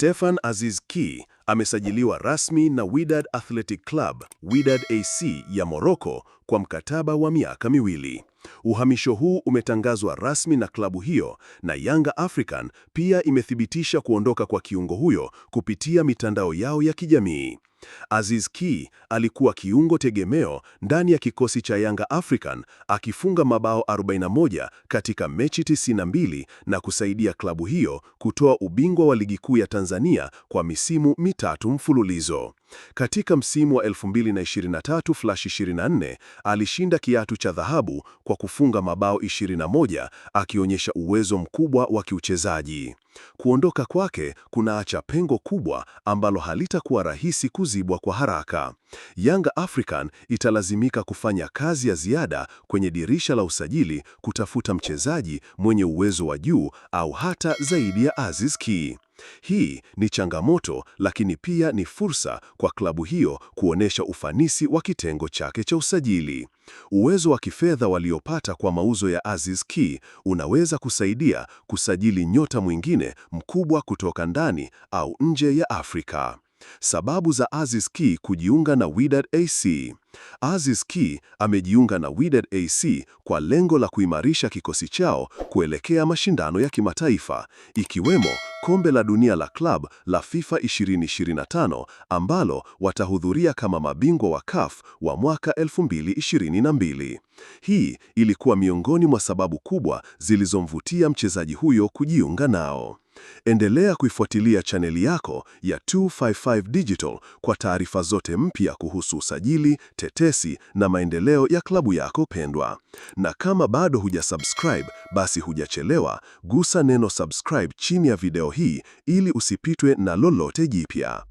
Stefan Aziz Ki amesajiliwa rasmi na Wydad Athletic Club, Wydad AC ya Morocco kwa mkataba wa miaka 2. Uhamisho huu umetangazwa rasmi na klabu hiyo, na Yanga African pia imethibitisha kuondoka kwa kiungo huyo kupitia mitandao yao ya kijamii. Aziz Ki alikuwa kiungo tegemeo ndani ya kikosi cha Yanga African, akifunga mabao 41 katika mechi 92 na kusaidia klabu hiyo kutoa ubingwa wa ligi kuu ya Tanzania kwa misimu 3 mfululizo. Katika msimu wa 2023/24 alishinda kiatu cha dhahabu kwa kufunga mabao 21, akionyesha uwezo mkubwa wa kiuchezaji. Kuondoka kwake kunaacha pengo kubwa ambalo halitakuwa rahisi kuzibwa kwa haraka. Yanga African italazimika kufanya kazi ya ziada kwenye dirisha la usajili kutafuta mchezaji mwenye uwezo wa juu au hata zaidi ya Aziz Ki. Hii ni changamoto, lakini pia ni fursa kwa klabu hiyo kuonesha ufanisi wa kitengo chake cha usajili. Uwezo wa kifedha waliopata kwa mauzo ya Aziz Ki unaweza kusaidia kusajili nyota mwingine mkubwa kutoka ndani au nje ya Afrika. Sababu za Aziz Ki kujiunga na Wydad AC. Aziz Ki amejiunga na Wydad AC kwa lengo la kuimarisha kikosi chao kuelekea mashindano ya kimataifa, ikiwemo Kombe la Dunia la Club la FIFA 2025 ambalo watahudhuria kama mabingwa wa CAF wa mwaka 2022. Hii ilikuwa miongoni mwa sababu kubwa zilizomvutia mchezaji huyo kujiunga nao. Endelea kuifuatilia chaneli yako ya 255 Digital kwa taarifa zote mpya kuhusu usajili, tetesi na maendeleo ya klabu yako pendwa. Na kama bado hujasubscribe, basi hujachelewa, gusa neno subscribe chini ya video hii ili usipitwe na lolote jipya.